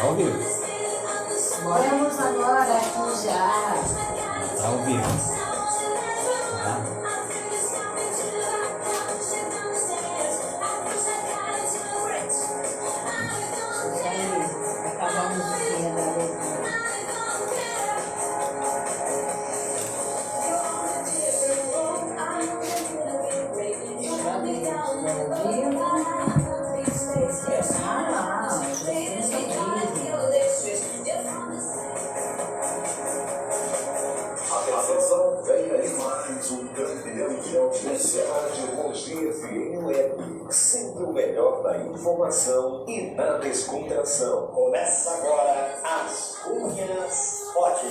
Tá ao vivo. Vamos agora aqui já. Tá ao vivo. Tá? Acabar a musiquinha da letra. Atenção, vem aí mais um campeão de audiência. Rádio Bom Dia FM Web. Sempre o melhor da informação e da descontração. Começa agora As Cunhas Pode.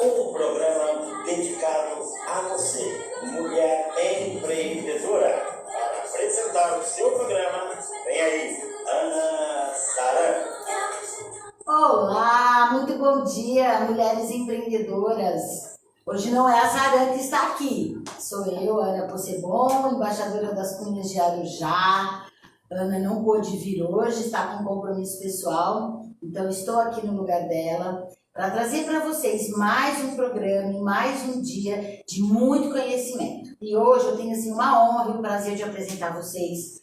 Um programa dedicado a você, mulher empreendedora. Para apresentar o seu programa, vem aí, Ana Saran. Olá, muito bom dia, mulheres empreendedoras. Hoje não é a Saran que está aqui, sou eu, Ana Possebon, embaixadora das Cunhas de Arujá. Ana não pôde vir hoje, está com compromisso pessoal, então estou aqui no lugar dela para trazer para vocês mais um programa e mais um dia de muito conhecimento. E hoje eu tenho assim, uma honra e um prazer de apresentar a vocês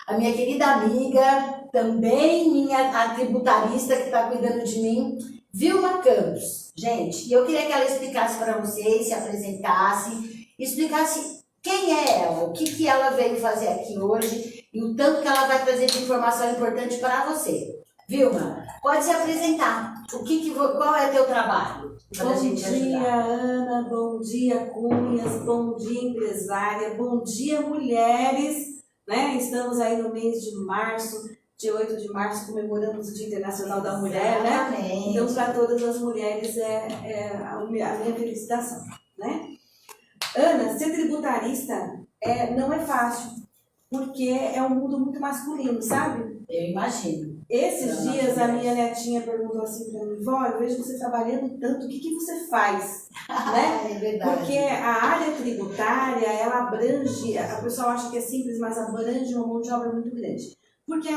a minha querida amiga, também minha tributarista que está cuidando de mim, Vilma Campos. Gente, e eu queria que ela explicasse para vocês, se apresentasse, explicasse quem é ela, o que ela veio fazer aqui hoje e o tanto que ela vai trazer de informação importante para você. Vilma, pode se apresentar. Qual é o teu trabalho? Bom dia, Ana. Bom dia, Cunhas. Bom dia, empresária. Bom dia, mulheres. Né? Estamos aí no mês de março, dia 8 de março, comemoramos o Dia Internacional da Mulher, né? Então, para todas as mulheres a minha felicitação, né? Ana, ser tributarista não é fácil, porque é um mundo muito masculino, sabe? Eu imagino. Esses dias a minha netinha perguntou assim para mim, vó, eu vejo você trabalhando tanto, o que você faz? Né? É verdade. Porque a área tributária, ela abrange, a pessoa acha que é simples, mas abrange uma mão de obra muito grande. Porque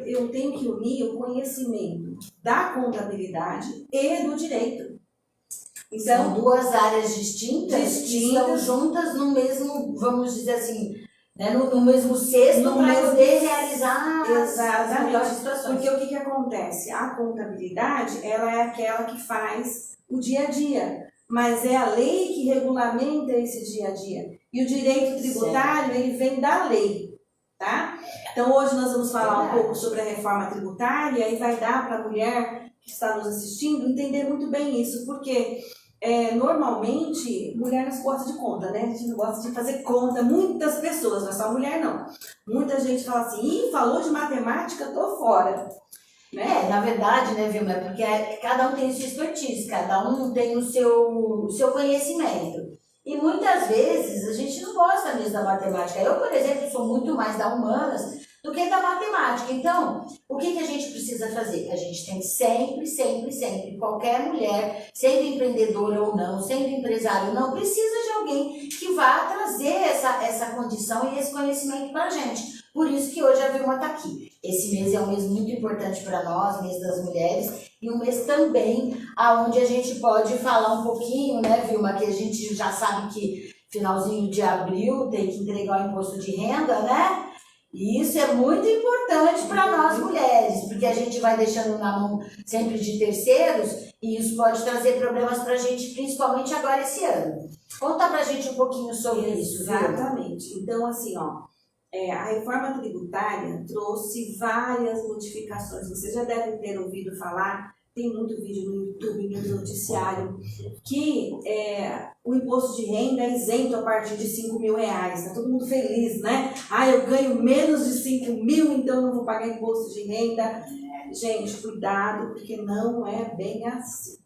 eu tenho que unir o conhecimento da contabilidade e do direito. Então, são duas áreas distintas que estão juntas no mesmo, vamos dizer assim, né, no mesmo cesto para poder realizar as melhores situações. Porque o que acontece? A contabilidade, ela é aquela que faz o dia a dia, mas é a lei que regulamenta esse dia a dia. E o direito tributário, ele vem da lei, tá? Então hoje nós vamos falar um pouco sobre a reforma tributária e vai dar para a mulher que está nos assistindo entender muito bem isso, porque normalmente, mulher não gosta de conta, né? A gente não gosta de fazer conta. Muitas pessoas, não é só mulher, não. Muita gente fala assim, falou de matemática, tô fora. Né? Na verdade, né, Vilma, é porque cada um tem sua expertise, cada um tem o seu conhecimento. E muitas vezes a gente não gosta mesmo da matemática. Eu, por exemplo, sou muito mais da humanas do que da matemática. Então, o que a gente precisa fazer? A gente tem sempre, qualquer mulher, sendo empreendedora ou não, sendo empresário ou não, precisa de alguém que vá trazer essa condição e esse conhecimento para a gente. Por isso que hoje a Vilma está aqui. Esse mês é um mês muito importante para nós, mês das mulheres, e um mês também onde a gente pode falar um pouquinho, né, Vilma, que a gente já sabe que finalzinho de abril tem que entregar o imposto de renda, né? E isso é muito importante para nós mulheres, porque a gente vai deixando na mão sempre de terceiros e isso pode trazer problemas para a gente, principalmente agora esse ano. Conta para a gente um pouquinho sobre isso. Exatamente. Então, assim, a reforma tributária trouxe várias modificações. Vocês já devem ter ouvido falar, tem muito vídeo no YouTube, no noticiário, que o imposto de renda é isento a partir de R$5.000. Está todo mundo feliz, né? Eu ganho menos de 5 mil, então não vou pagar imposto de renda. Gente, cuidado, porque não é bem assim.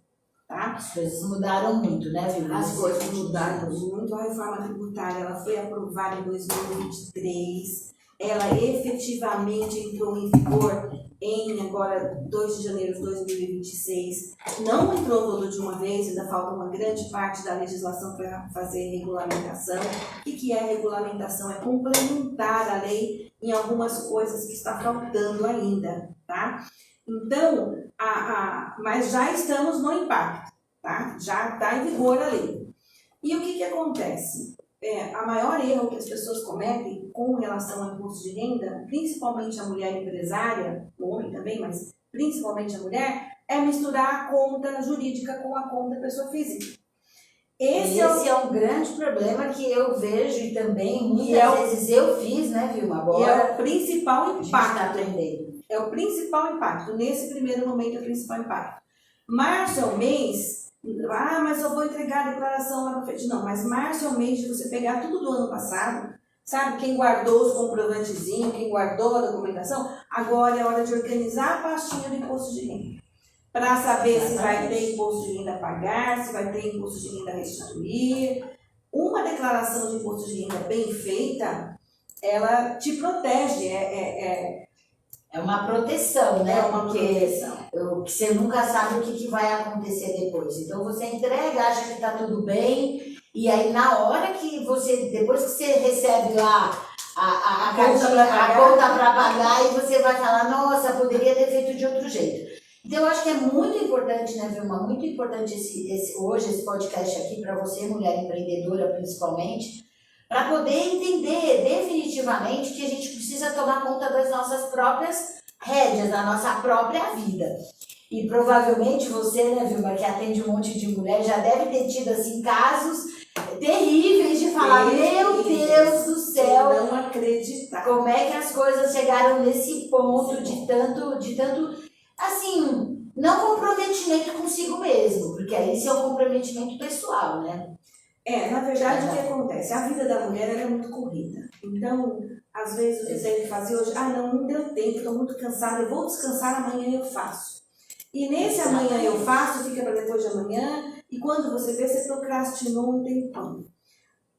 Tá? As coisas mudaram muito, né, Vilma? As coisas mudaram muito. A reforma tributária ela foi aprovada em 2023. Ela efetivamente entrou em vigor em agora 2 de janeiro de 2026. Não entrou todo de uma vez, ainda falta uma grande parte da legislação para fazer regulamentação. O que é regulamentação? É complementar a lei em algumas coisas que está faltando ainda, tá? Então, mas já estamos no impacto, tá? Já está em vigor a lei. E o que acontece? A maior erro que as pessoas cometem com relação ao imposto de renda, principalmente a mulher empresária, o homem também, mas principalmente a mulher, é misturar a conta jurídica com a conta pessoa física. Esse é um grande problema que eu vejo e também muitas vezes eu fiz, né, Vilma? Agora e é o principal a gente está impacto. aprendendo. É o principal impacto. Nesse primeiro momento é o principal impacto. Março é o mês, mas eu vou entregar a declaração lá para frente. Não, mas março é o mês de você pegar tudo do ano passado, sabe? Quem guardou os comprovantezinhos, quem guardou a documentação, agora é hora de organizar a pastinha do imposto de renda. Para saber se vai ter imposto de renda a pagar, se vai ter imposto de renda a restituir. Uma declaração de imposto de renda bem feita, ela te protege. É uma proteção, né? É uma proteção. Porque você nunca sabe o que vai acontecer depois. Então você entrega, acha que está tudo bem, e aí na hora que você, depois que você recebe lá a conta para pagar, e você vai falar, nossa, poderia ter feito de outro jeito. Então, eu acho que é muito importante, né, Vilma? Muito importante hoje esse podcast aqui para você, mulher empreendedora principalmente, para poder entender definitivamente que a gente precisa tomar conta das nossas próprias rédeas, da nossa própria vida. E provavelmente você, né, Vilma, que atende um monte de mulher, já deve ter tido, assim, casos terríveis de falar, meu Deus do céu, não acreditar. Como é que as coisas chegaram nesse ponto de tanto assim, não comprometimento consigo mesmo, porque aí isso é um comprometimento pessoal, né? Na verdade, o que acontece? A vida da mulher ela é muito corrida. Então, às vezes você tem que fazer hoje, não deu tempo, estou muito cansada, eu vou descansar, amanhã eu faço. E nesse amanhã eu faço, fica para depois de amanhã, e quando você vê, você procrastinou um tempão.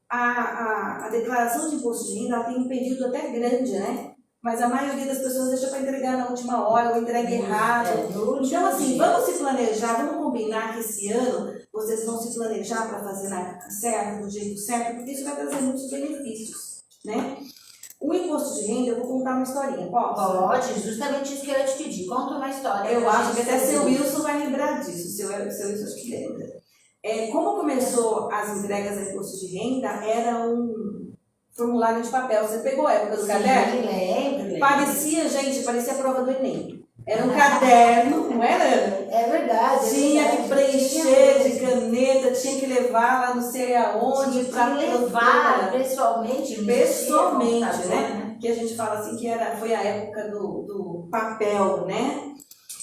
A declaração de imposto de renda ela tem um período até grande, né? Mas a maioria das pessoas deixa para entregar na última hora, ou entrega errado. Então, assim, vamos se planejar, vamos combinar que esse ano vocês vão se planejar para fazer na época certa, do jeito certo, porque isso vai trazer muitos benefícios, né? O imposto de renda, eu vou contar uma historinha, posso? Pode, justamente isso que eu ia te pedir. Conta uma história. Eu acho que até seu Wilson vai lembrar disso, seu Wilson acho que lembra. Como começou as entregas de imposto de renda, era um formulário de papel. Você pegou a época do caderno? Lembro. Parecia a prova do Enem. Era um caderno, não era? É verdade. Tinha que preencher de caneta, tinha que levar lá não sei aonde. Tinha que levar pessoalmente. Pessoalmente, né? Que a gente fala assim que foi a época do papel, né?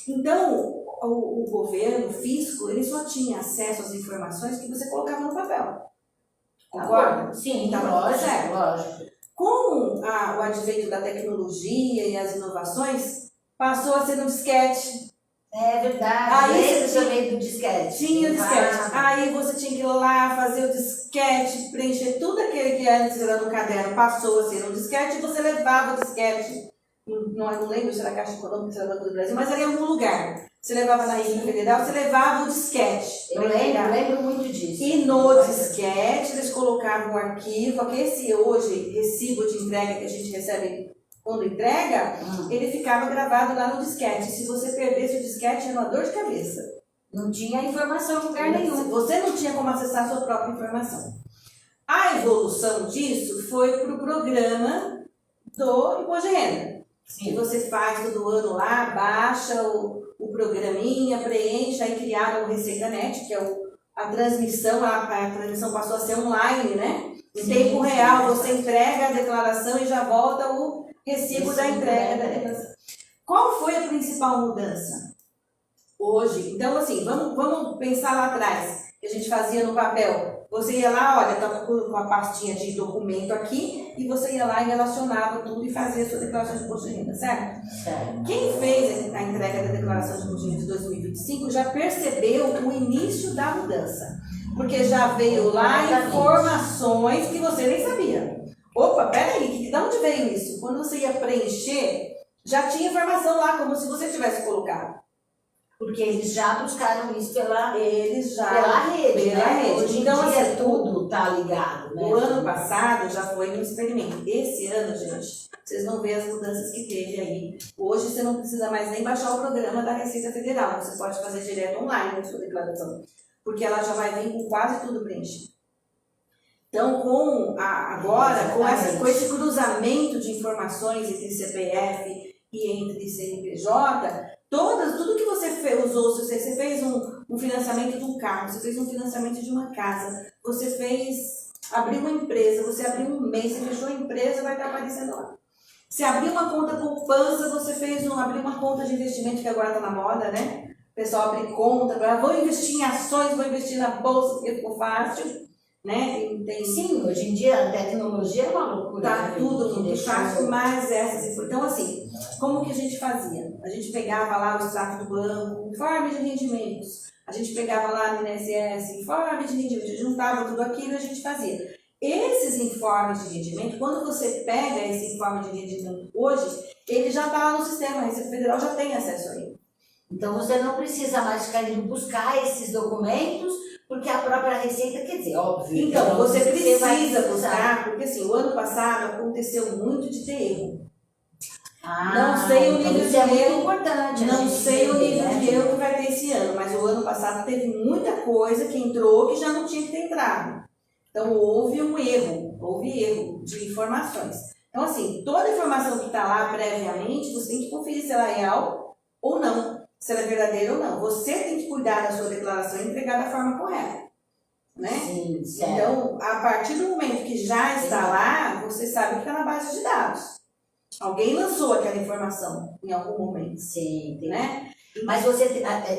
Então, o governo, o fisco, ele só tinha acesso às informações que você colocava no papel. Concorda? Sim, tá lógico. Com o advento da tecnologia e as inovações, passou a ser no disquete. É verdade. Aí você também do disquete. Tinha o disquete. Aí você tinha que ir lá fazer o disquete, preencher tudo aquele que antes era no caderno, passou a ser no disquete e você levava o disquete. Não lembro se era a Caixa Econômica, se era Banco do Brasil, mas era em algum lugar. Você levava na Receita Federal, você levava o disquete. Eu lembro muito disso. E no disquete eles colocavam um arquivo, que esse hoje, recibo de entrega que a gente recebe quando entrega, ele ficava gravado lá no disquete. Se você perdesse o disquete, era uma dor de cabeça. Não tinha informação em lugar nenhum. Você não tinha como acessar a sua própria informação. A evolução disso foi para o programa do imposto de renda. Sim. Que você faz todo ano lá, baixa o programinha, preenche, aí criaram o ReceitaNet, que é a transmissão, a transmissão passou a ser online, né? Em tempo real, você entrega a declaração e já volta o recibo da entrega da declaração. Qual foi a principal mudança? Hoje, então assim, vamos pensar lá atrás, que a gente fazia no papel. Você ia lá, olha, estava com a pastinha de documento aqui, e você ia lá e relacionava tudo e fazia a sua declaração de imposto de renda, certo? Quem fez a entrega da declaração de imposto de renda de 2025 já percebeu o início da mudança. Porque já veio lá informações que você nem sabia. Opa, peraí, de onde veio isso? Quando você ia preencher, já tinha informação lá, como se você tivesse colocado. Porque eles já buscaram isso pela rede. Hoje Então, em dia tudo tá ligado. né? O ano passado já foi um experimento. Esse ano, gente, vocês vão ver as mudanças que teve aí. Hoje você não precisa mais nem baixar o programa da Receita Federal. Você pode fazer direto online a sua declaração, porque ela já vai vir com quase tudo preenchido. Então, com esse cruzamento de informações entre CPF e entre CNPJ, tudo que você usou, se você fez um financiamento de um carro, você fez um financiamento de uma casa, você abriu uma empresa, você abriu um MEI, você fechou a empresa, vai estar aparecendo lá. Se abriu uma conta poupança, você abriu uma conta de investimento, que agora está na moda, né? O pessoal abre conta, agora vou investir em ações, vou investir na bolsa, porque ficou fácil. Né? Sim, hoje em dia a tecnologia é uma loucura. Tá tudo muito fácil, mas essas. Então, assim, como que a gente fazia? A gente pegava lá o extrato do banco, informe de rendimentos. A gente pegava lá no INSS, informe de rendimentos. Juntava tudo aquilo e a gente fazia. Esses informes de rendimento, quando você pega esse informe de rendimento hoje, ele já está lá no sistema, a Receita Federal já tem acesso a ele. Então você não precisa mais ficar indo buscar esses documentos, porque a própria Receita, quer dizer, óbvio. Então, você precisa buscar, porque assim, o ano passado aconteceu muito de ter erro. Não sei o nível de erro, importante. Não sei o nível de erro que vai ter esse ano, mas o ano passado teve muita coisa que entrou que já não tinha que ter entrado. Então, houve erro de informações. Então, assim, toda informação que está lá previamente, você tem que conferir se ela é real ou não, se ela é verdadeira ou não. Você tem que cuidar da sua declaração e entregar da forma correta, né? Sim, certo. Então, a partir do momento que já está lá, você sabe que está na base de dados. Alguém lançou aquela informação em algum momento. Sim, né? Mas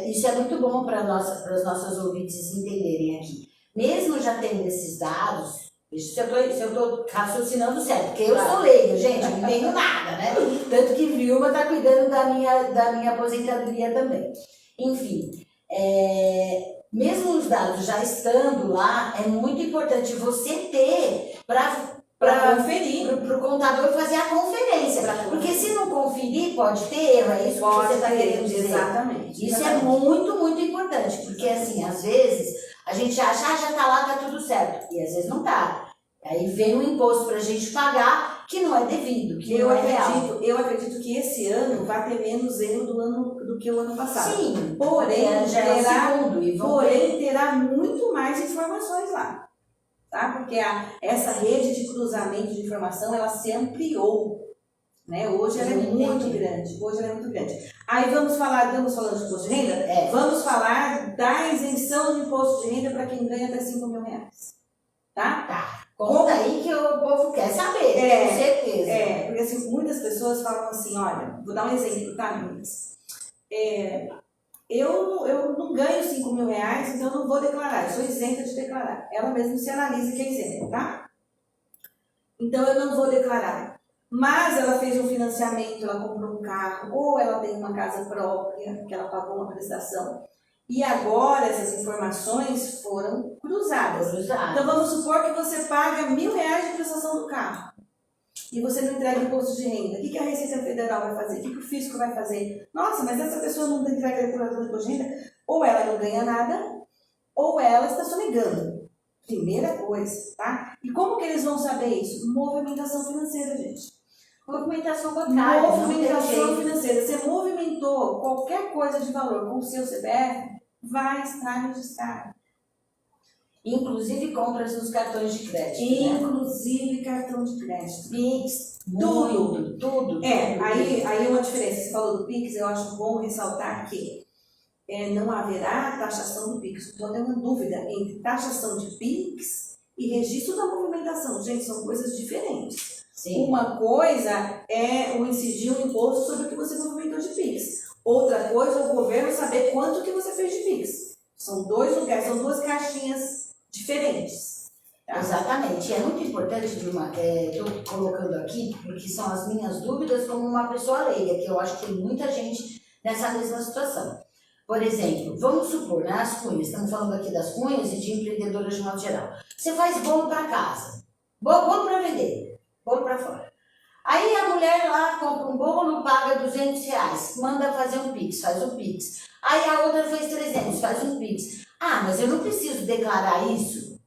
isso é muito bom para os nossos ouvintes entenderem aqui. Mesmo já tendo esses dados, se eu estou raciocinando certo, porque eu sou leiga, gente, não entendo nada, né? Tanto que Vilma está cuidando da minha aposentadoria também. Enfim, mesmo os dados já estando lá, é muito importante você ter para conferir, para o contador fazer a conferência. Porque se não conferir, pode ter erro, é isso que você está querendo dizer. Exatamente. Isso é muito, muito importante, porque assim, às vezes, a gente acha, já está lá, está tudo certo, e às vezes não está. Aí vem um imposto para a gente pagar que não é devido, que não é real. Eu acredito que esse ano vai ter menos erro do que o ano passado. Sim, porém, terá, terá muito mais informações lá. Tá? Porque essa rede de cruzamento de informação, ela se ampliou. Né? Hoje ela é muito grande. Aí estamos falando de imposto de renda? Vamos falar da isenção do imposto de renda para quem ganha até R$5.000. Tá? Conta aí que o povo quer saber, com certeza. Porque assim, muitas pessoas falam assim, olha, vou dar um exemplo, tá, meninas? Eu não ganho R$5.000, então eu não vou declarar, eu sou isenta de declarar. Ela mesma se analisa que é isenta, tá? Então eu não vou declarar. Mas ela fez um financiamento, ela comprou um carro, ou ela tem uma casa própria, que ela pagou uma prestação. E agora essas informações foram cruzadas. Então vamos supor que você paga R$1.000 de prestação do carro e você não entrega imposto de renda. O que a Receita Federal vai fazer? O que o fisco vai fazer? Nossa, mas essa pessoa não entrega a declaração de imposto de renda? Ou ela não ganha nada, ou ela está sonegando. Primeira coisa, tá? E como que eles vão saber isso? Movimentação financeira, gente. Movimentação bancária. Movimentação financeira. Você movimentou qualquer coisa de valor com o seu CPF, vai estar registrado. Inclusive compras nos cartões de crédito. Inclusive cartão de crédito. Pix, tudo. Aí uma diferença. Você falou do Pix, eu acho bom ressaltar que não haverá taxação do Pix. Estou tendo uma dúvida entre taxação de Pix e registro da movimentação. Gente, são coisas diferentes. Sim. Uma coisa é o incidir um imposto sobre o que você movimentou de Pix. Outra coisa é o governo saber quanto que você fez de Pix. São dois lugares, são duas caixinhas diferentes. Tá? Exatamente. É muito importante, Vilma, estou colocando aqui, porque são as minhas dúvidas como uma pessoa leiga, que eu acho que tem muita gente nessa mesma situação. Por exemplo, vamos supor, né, as cunhas, estamos falando aqui das cunhas e de empreendedoras de modo geral. Você faz bolo para casa, bolo para vender, bolo para fora. Aí a mulher lá compra um bolo, paga R$200, manda fazer um Pix, faz um Pix. Aí a outra fez 300, faz um Pix. Ah, mas eu não preciso declarar isso?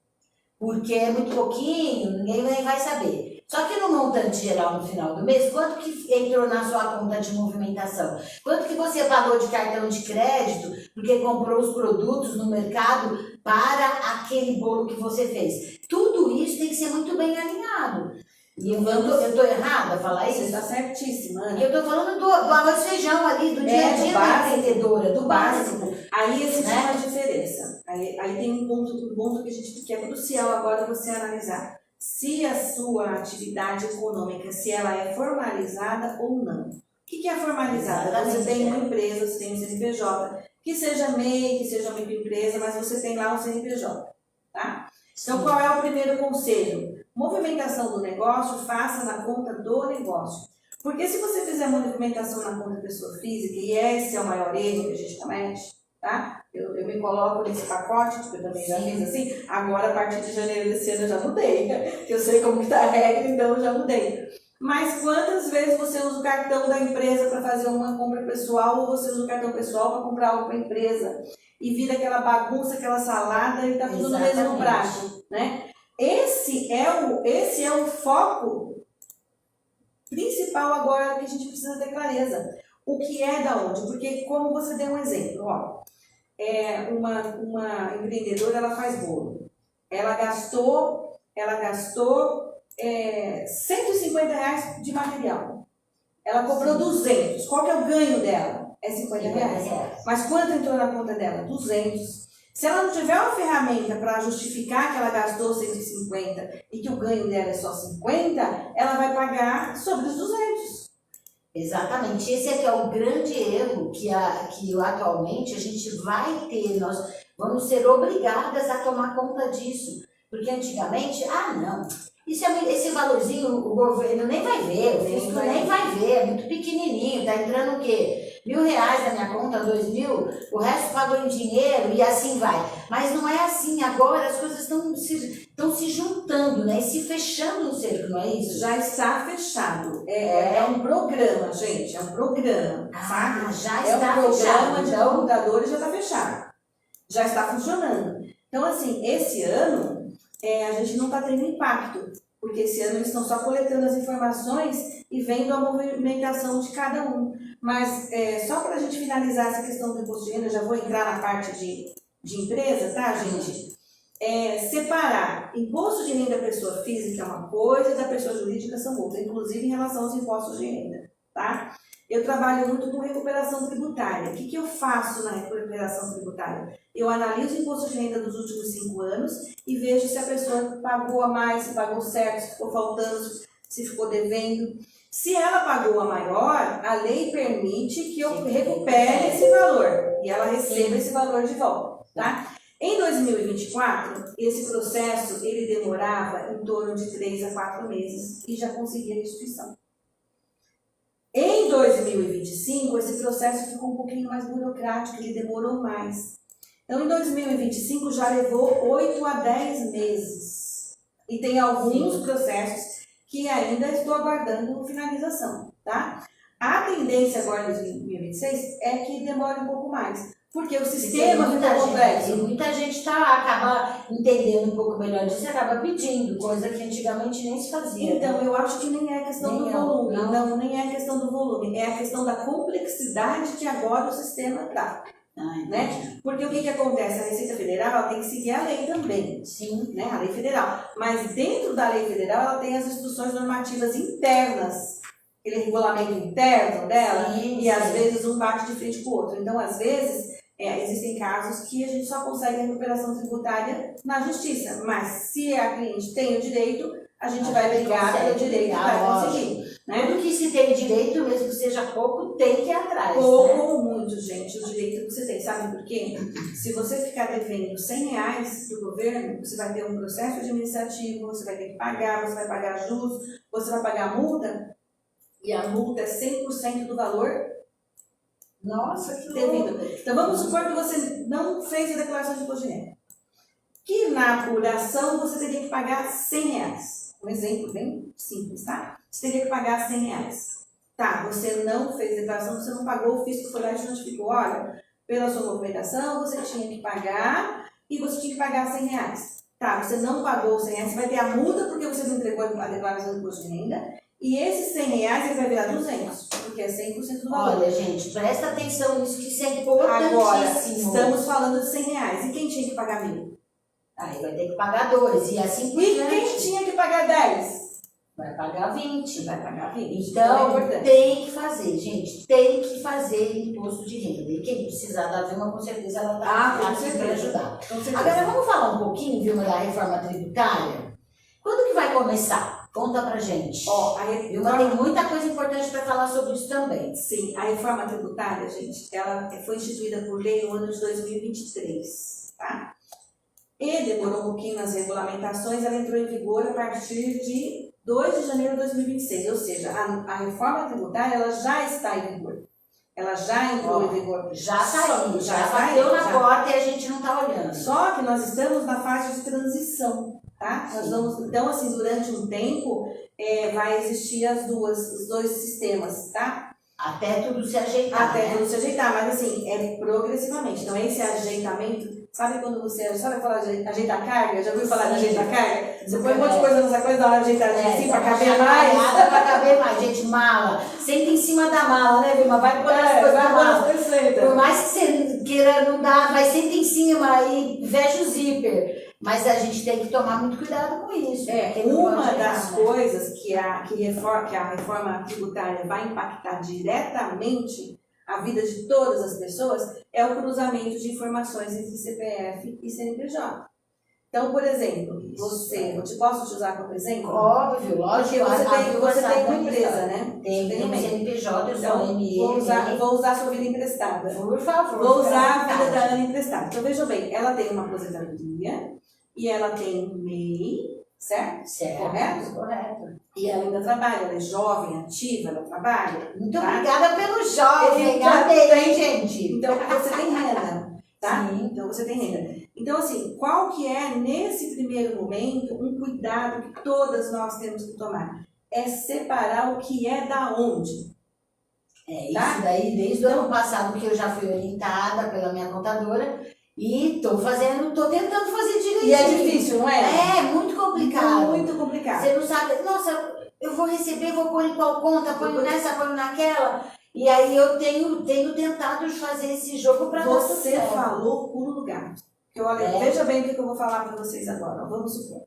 porque é muito pouquinho, ninguém vai saber. Só que no montante geral no final do mês, quanto que entrou na sua conta de movimentação? Quanto que você pagou de cartão de crédito porque comprou os produtos no mercado para aquele bolo que você fez? Tudo isso tem que ser muito bem alinhado. E eu tô errada a falar Você isso? está certíssima, Ana. Eu tô falando do arroz e feijão ali, do dia a dia da empreendedora, do básico. Aí existe Né? uma diferença. Aí tem um ponto que é crucial agora você analisar. Se a sua atividade econômica, se ela é formalizada ou não. O que é formalizada? Exatamente, Você tem é. uma empresa, você tem um CNPJ, que seja MEI, que seja microempresa, mas você tem lá um CNPJ. Tá? Então, qual é o primeiro conselho? Movimentação do negócio, faça na conta do negócio. Porque se você fizer movimentação na conta da pessoa física, e esse é o maior erro que a gente comete, tá? Eu me coloco nesse pacote, porque eu também já fiz assim, agora a partir de janeiro desse ano eu já mudei, né? Que eu sei como que tá a regra, então eu já mudei. Mas quantas vezes você usa o cartão da empresa para fazer uma compra pessoal, ou você usa o cartão pessoal para comprar algo para a empresa, e vira aquela bagunça, aquela salada, e tá tudo no mesmo Exatamente. prato, né? Esse é o foco principal agora que a gente precisa ter clareza. O que é da onde? Porque, como você deu um exemplo, ó, uma empreendedora, ela faz bolo. Ela gastou R$150 de material. Ela cobrou 200. Qual que é o ganho dela? É R$50. Mas quanto entrou na conta dela? 200. Se ela não tiver uma ferramenta para justificar que ela gastou 150 e que o ganho dela é só 50, ela vai pagar sobre os 200. Exatamente. Esse é que é o grande erro que atualmente a gente vai ter. Nós vamos ser obrigadas a tomar conta disso. Porque antigamente, não, esse valorzinho o governo nem vai ver, o fisco nem vai ver, é muito pequenininho, tá entrando o quê? R$1.000 na minha conta, 2.000, o resto pagou em dinheiro e assim vai. Mas não é assim, agora as coisas estão se juntando, né? E se fechando no cerco, não é isso? Já está fechado. É um programa, gente, é um programa, sabe? Já É está um programa fechado. de computadores, já está fechado. Já está funcionando. Então, assim, esse ano a gente não está tendo impacto, porque esse ano eles estão só coletando as informações e vendo a movimentação de cada um. Mas só para a gente finalizar essa questão do imposto de renda, eu já vou entrar na parte de empresa, tá, gente? Separar imposto de renda da pessoa física é uma coisa, da pessoa jurídica são outra, inclusive em relação aos impostos de renda, tá? Eu trabalho muito com recuperação tributária. O que eu faço na recuperação tributária? Eu analiso o imposto de renda dos últimos 5 anos e vejo se a pessoa pagou a mais, se pagou certo, se ficou faltando, se ficou devendo. Se ela pagou a maior, a lei permite que eu recupere esse valor e ela receba esse valor de volta, tá? Em 2024, esse processo ele demorava em torno de 3 a 4 meses e já conseguia a restituição. Em 2025, esse processo ficou um pouquinho mais burocrático, ele demorou mais. Então, em 2025, já levou 8 a 10 meses. E tem alguns processos que ainda estou aguardando finalização, tá? A tendência agora em 2026 é que demore um pouco mais. Porque o sistema ficou complexo. Muita gente acaba entendendo um pouco melhor disso e acaba pedindo, coisa que antigamente nem se fazia. Então, eu acho que nem é a questão do volume. Não, nem é a questão do volume. É a questão da complexidade que agora o sistema dá. Né? Porque o que acontece? A Receita Federal ela tem que seguir a lei também. Sim. Né? A lei federal. Mas dentro da lei federal ela tem as instruções normativas internas. Aquele regulamento interno dela. E às vezes um bate de frente com o outro. Então, às vezes... existem casos que a gente só consegue a recuperação tributária na justiça, mas se a cliente tem o direito, a gente vai brigar pelo direito e vai conseguir. Né? Tudo que se tem direito, mesmo que seja pouco, tem que ir atrás. Pouco ou muito, gente, o direito que você tem. Sabe por quê? Se você ficar devendo R$100 do governo, você vai ter um processo administrativo, você vai ter que pagar, você vai pagar juros, você vai pagar multa, e a multa é 100% do valor. Nossa, que devido. louco. Então vamos supor que você não fez a declaração de imposto de renda. Que na apuração você teria que pagar R$100. Um exemplo bem simples, tá? Você teria que pagar R$100. Tá, você não fez a declaração, você não pagou, o fisco foi lá e te notificou, olha, pela sua movimentação você tinha que pagar e você tinha que pagar R$100. Tá, você não pagou os 100 reais, você vai ter a multa porque você não entregou a declaração do imposto de renda. E esses 100 reais ele vai virar 200, porque é 100% do valor. Olha, gente, presta atenção nisso, que isso é Agora, importantíssimo. estamos falando de 100 reais. E quem tinha que pagar 1.000? Aí vai ter que pagar 2, e assim por E diante. quem tinha que pagar 10? Vai pagar 20. Vai pagar 20. Então, é importante. tem que fazer, gente, tem que fazer imposto de renda. E quem precisar da Vilma, com certeza ela está com aqui para ajudar. Com certeza. Agora, vamos falar um pouquinho, Vilma, da reforma tributária? Quando que vai começar? Conta pra gente. Ó, a Vilma tem muita coisa importante para falar sobre isso também. Sim, a reforma tributária, gente, ela foi instituída por lei no ano de 2023, tá? E demorou um pouquinho nas regulamentações, ela entrou em vigor a partir de 2 de janeiro de 2026, ou seja, a reforma tributária ela já está em vigor. Ela já entrou em vigor. Já saiu, já saiu, bateu na já. porta e a gente não está olhando. Só que nós estamos na fase de transição, tá? Nós vamos, então, assim, durante um tempo, vai existir os dois sistemas, tá? Até tudo se ajeitar. Até né? tudo se ajeitar, mas assim, é progressivamente. Então, esse ajeitamento, sabe quando você, sabe falar de ajeitar a carga? Já ouviu falar de Sim. ajeitar a carga? Você põe um monte de coisa nessa coisa, dá uma ajeitadinha assim pra caber mais. Pra caber mais, gente, mala. Senta em cima da mala, né, Vilma? Vai pôr as coisas na mala. Por mais que você queira, não dá, vai senta em cima e fecha o zíper. Mas a gente tem que tomar muito cuidado com isso. porque não Uma pode das errar, né? coisas que a reforma tributária vai impactar diretamente a vida de todas as pessoas é o cruzamento de informações entre CPF e CNPJ. Então, por exemplo, posso te usar como exemplo? Óbvio, lógico. Porque você tem uma empresa, né? Tem um CNPJ, eu sou Então, ME. vou usar a sua vida emprestada. Por favor. Vou usar a fica à vida da vontade. Ana emprestada. Então, veja bem, ela tem uma aposentadoria e ela tem um MEI, certo? Certo. Correto. E ela ainda trabalha, ela é jovem, ativa, ela trabalha. Muito tá? obrigada pelo jovem. Então, Cadê, hein, gente? Então, você tem renda, tá? Sim. Então, você tem renda. Então, assim, qual que é, nesse primeiro momento, um cuidado que todas nós temos que tomar? É separar o que é da onde. É Tá? isso daí, desde o ano passado que eu já fui orientada pela minha contadora e tô tentando fazer direitinho. E é difícil, não é? É, muito complicado. Muito complicado. Você não sabe, nossa, eu vou receber, vou pôr em qual conta, ponho nessa, ponho naquela. E aí eu tenho tentado fazer esse jogo para dar Você certo. falou por um lugar. Que olha, veja bem o que eu vou falar para vocês agora. Vamos supor.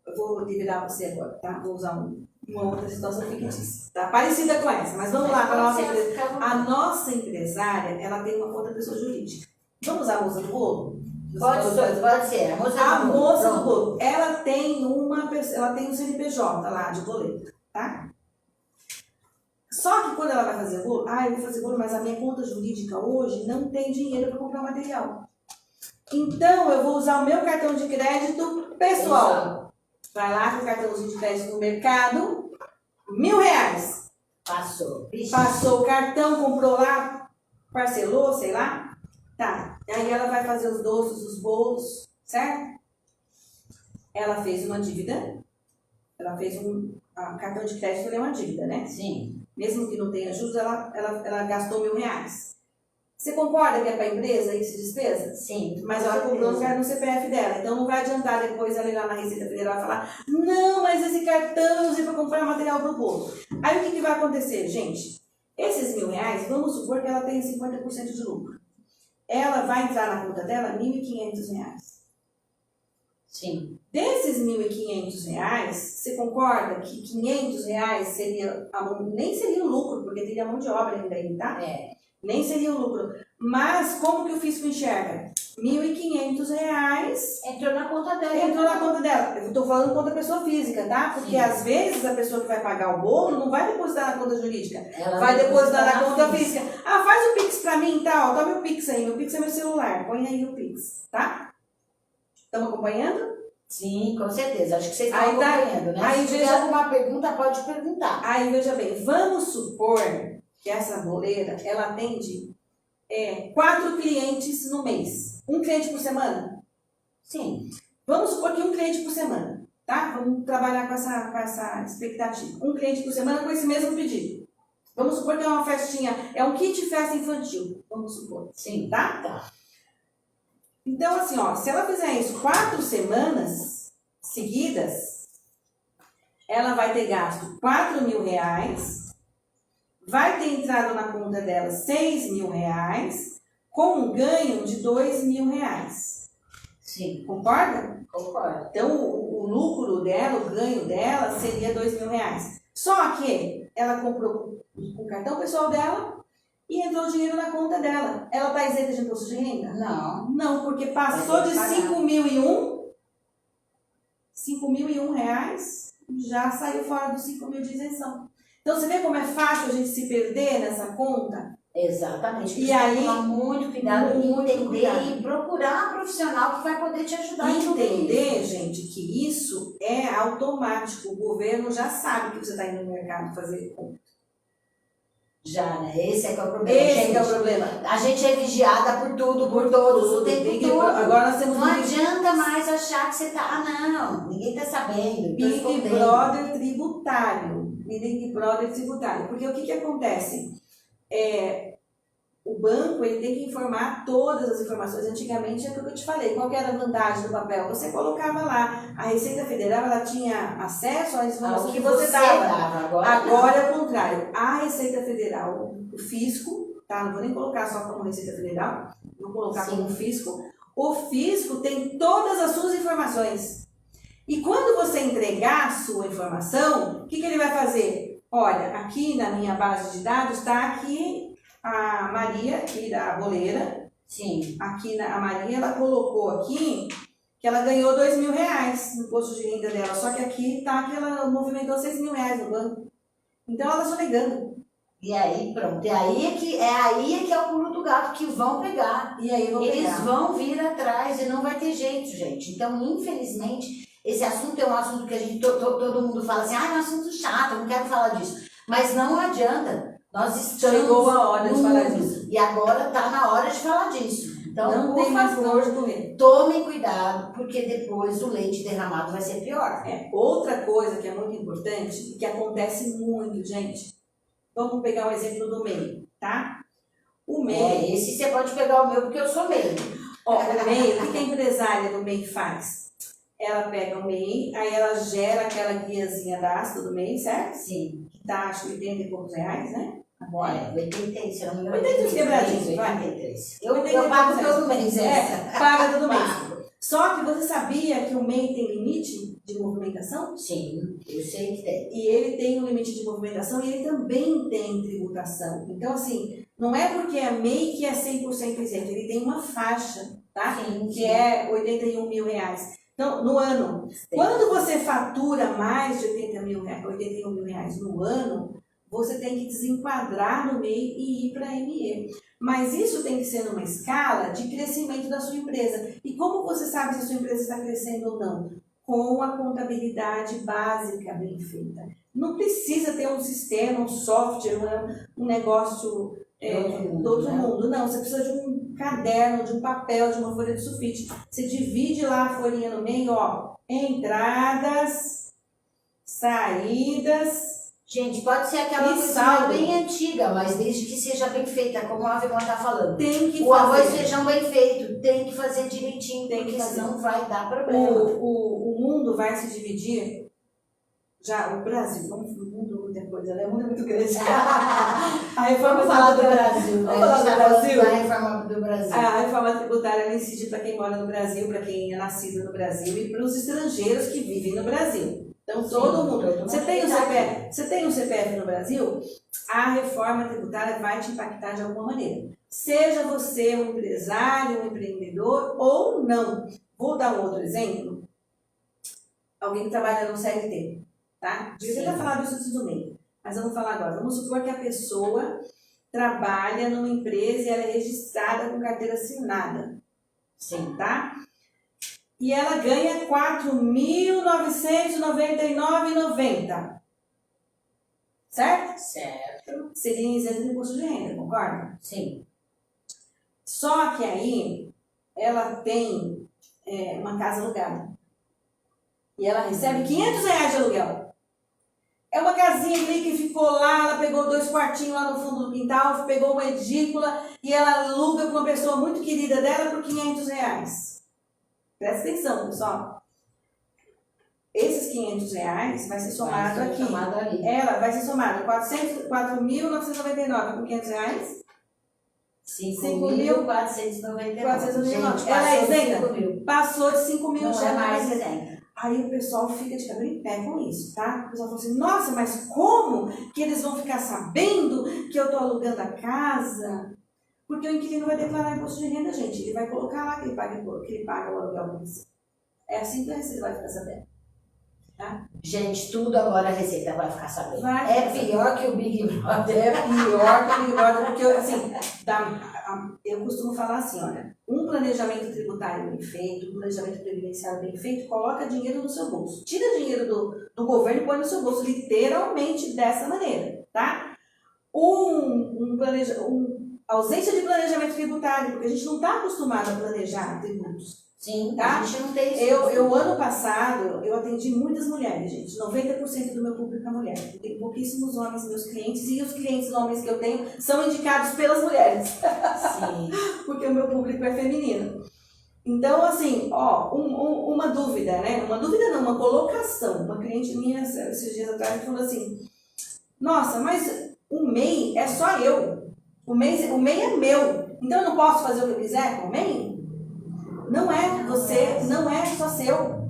Eu vou liberar você agora, tá? Vou usar uma outra situação fictícia. Tá? Parecida com essa, mas vamos lá para a nossa empresa. A nossa empresária, ela tem uma outra pessoa jurídica. Vamos usar a moça do bolo? Pode ser. A moça A do bolo. moça do Pronto. bolo, ela tem um CNPJ lá de boleto, tá? Só que quando ela vai fazer bolo, eu vou fazer bolo, mas a minha conta jurídica hoje não tem dinheiro para comprar material. Então eu vou usar o meu cartão de crédito pessoal. Vai lá com o cartãozinho de crédito no mercado, R$1.000. Passou. Passou o cartão, comprou lá, parcelou, sei lá. Tá. Aí ela vai fazer os doces, os bolos, certo? Ela fez uma dívida. Ela fez cartão de crédito é uma dívida, né? Sim. Mesmo que não tenha juros, ela gastou R$1.000. Você concorda que é para a empresa isso despesa? Sim. Mas ela comprou no CPF dela. Então não vai adiantar depois ela ir lá na Receita Federal e falar: não, mas esse cartão eu usei para comprar material para o bolo. Aí o que vai acontecer, gente? Esses R$1.000, vamos supor que ela tenha 50% de lucro. Ela vai entrar na conta dela R$1.500. Sim. Desses R$1.500, você concorda que R$500 seria nem seria o lucro, porque teria mão de obra ainda aí, tá? Nem seria o lucro. Mas como que o fisco enxerga? R$1.500 Entrou na conta dela. entrou na conta dela. Eu estou falando conta pessoa física, tá? Porque Sim. às vezes a pessoa que vai pagar o bolo não vai depositar na conta jurídica. Ela Vai depositar na conta física. física. Faz o Pix pra mim e tal. Toma o Pix aí. Meu Pix é meu celular. Põe aí o Pix, tá? Estamos acompanhando? Sim, com certeza. Acho que vocês estão Aí tá. acompanhando, né? Aí Se tiver veja- alguma pergunta, pode perguntar. Aí, veja bem, vamos supor que essa boleira, ela atende 4 clientes no mês. Um cliente por semana? Sim. Vamos supor que um cliente por semana, tá? Vamos trabalhar com essa expectativa. Um cliente por semana com esse mesmo pedido. Vamos supor que é uma festinha, é um kit festa infantil, vamos supor. Sim. Tá? Então, assim, ó, se ela fizer isso 4 semanas seguidas, ela vai ter gasto R$ 4.000, vai ter entrado na conta dela R$ 6.000, com um ganho de R$ 2.000. Sim, Concorda? concordo. Então, o lucro dela, o ganho dela seria R$ 2.000. Só que ela comprou com o cartão pessoal dela e entrou o dinheiro na conta dela. Ela está isenta de imposto de renda? Não. Não, porque passou de R$ 5.001, já saiu fora dos 5.000 de isenção. Então, você vê como é fácil a gente se perder nessa conta? Exatamente. E aí, tomar muito cuidado, muito entender cuidado. e procurar um profissional que vai poder te ajudar em tudo Entender, isso. gente, que isso é automático. O governo já sabe que você está indo no mercado fazer compra. Já, né? Esse é que é o problema. Esse gente. que é o problema. A gente é vigiada por tudo, por todos, o tempo Big todo. Agora nós temos Não adianta mais achar que você tá. Ah, não, ninguém tá sabendo. Tô Big escondendo. Brother tributário. Big Brother tributário. Porque o que acontece? O banco ele tem que informar todas as informações. Antigamente é aquilo que eu te falei. Qual que era a vantagem do papel? Você colocava lá. A Receita Federal ela tinha acesso às informações que você dava. Agora é o contrário. A Receita Federal, o fisco, tá? Não vou nem colocar só como Receita Federal, vou colocar como fisco. O fisco tem todas as suas informações. E quando você entregar a sua informação, o que ele vai fazer? Olha, aqui na minha base de dados está aqui a Maria, aqui da boleira. Sim. Aqui a Maria, ela colocou aqui que ela ganhou R$ 2.000 no imposto de renda dela. Só que aqui está que ela movimentou R$ 6.000 no banco. Então ela está sonegando. E aí, pronto. E aí é que é o pulo do gato que vão pegar. E aí eles vão vir atrás e não vai ter jeito, gente. Então, infelizmente, esse assunto é um assunto que a gente todo mundo fala assim, é um assunto chato, eu não quero falar disso. Mas não adianta. Nós estamos Chegou a hora de falar disso. E agora está na hora de falar disso. Então, não por tem mais favor, por onde correr. tomem cuidado, porque depois o leite derramado vai ser pior. Outra coisa que é muito importante e que acontece muito, gente. Vamos pegar o exemplo do MEI, tá? O MEI. Esse você pode pegar o meu, porque eu sou MEI. Ó, o MEI, o que a empresária do MEI faz? Ela pega o MEI, aí ela gera aquela guiazinha da ácido do MEI, certo? Sim. Que tá, acho que R$ 80 e poucos, né? Agora. 83, se eu não me engano. 83 quebradinhos, vai. 83. Eu pago todo mês. Paga todo mês. Só que você sabia que o MEI tem limite de movimentação? Sim, eu sei que tem. E ele tem um limite de movimentação e ele também tem tributação. Então, assim, não é porque é MEI que é 100% isento, ele tem uma faixa, tá? Sim, que é R$ 81.000. Então, no ano, quando você fatura mais de R$ 81.000 no ano, você tem que desenquadrar no MEI e ir para a ME. Mas isso tem que ser numa escala de crescimento da sua empresa. E como você sabe se a sua empresa está crescendo ou não? Com a contabilidade básica bem feita. Não precisa ter um sistema, um software, um negócio do outro mundo. Não, você precisa de um caderno, de um papel, de uma folha de sulfite. Você divide lá a folhinha no meio, ó, entradas, saídas. Gente, pode ser aquela coisa bem antiga, mas desde que seja bem feita, como a Avemar está falando. Tem que o arroz e feijão bem feito, tem que fazer direitinho, porque senão vai dar problema. O mundo vai se dividir, já o Brasil, o mundo muita coisa, né? O mundo é muito grande. A reforma Vamos falar do Brasil. Vamos falar do Brasil? Da reforma do Brasil. A reforma tributária ela incide para quem mora no Brasil, para quem é nascido no Brasil e para os estrangeiros que vivem no Brasil. Então, todo mundo. Você tem um CPF no Brasil, a reforma tributária vai te impactar de alguma maneira. Seja você um empresário, um empreendedor ou não. Vou dar um outro exemplo. Alguém que trabalha no CLT, tá? Devia ter falado isso antes do meio, mas vamos falar agora. Vamos supor que a pessoa trabalha numa empresa e ela é registrada com carteira assinada. Sim. Tá? E ela ganha R$ 4.999,90. Certo? Certo. Seria isento de imposto de renda, concorda? Sim. Só que aí ela tem uma casa alugada. E ela recebe R$ 500 de aluguel. É uma casinha ali que ficou lá, ela pegou 2 quartinhos lá no fundo do quintal, pegou uma edícula e ela aluga para uma pessoa muito querida dela por R$500. Presta atenção, pessoal. Esses R$500 vai ser somado aqui. Ela vai ser somado 4.999 por R$500. 5.499. Ela é isenta? Passou de 5 mil, já já é mais mais isenta. Aí o pessoal fica de cabelo em pé com isso, tá? O pessoal fala assim, nossa, mas como que eles vão ficar sabendo que eu estou alugando a casa? Porque o inquilino vai declarar imposto de renda, gente. Ele vai colocar lá que ele paga o aluguel para você. É assim que a Receita vai ficar sabendo. Tá? Gente, tudo agora a Receita vai ficar sabendo. É pior que o Big Brother. É pior que o Big Brother, porque assim, eu costumo falar assim, olha, um planejamento tributário bem feito, um planejamento previdenciário bem feito, coloca dinheiro no seu bolso. Tira dinheiro do governo e põe no seu bolso, literalmente dessa maneira, tá? Ausência de planejamento tributário, porque a gente não está acostumado a planejar tributos. Sim, tá? A gente não tem isso. Eu ano passado, eu atendi muitas mulheres, gente. 90% do meu público é mulher. Eu tenho pouquíssimos homens, meus clientes, e os clientes homens que eu tenho são indicados pelas mulheres. Sim. Porque o meu público é feminino. Então, assim, ó, uma dúvida, né? Uma dúvida não, uma colocação. Uma cliente minha, esses dias atrás, falou assim, nossa, mas o MEI é só eu. O MEI é meu. Então eu não posso fazer o que eu quiser com o MEI? Não é você, não é só seu.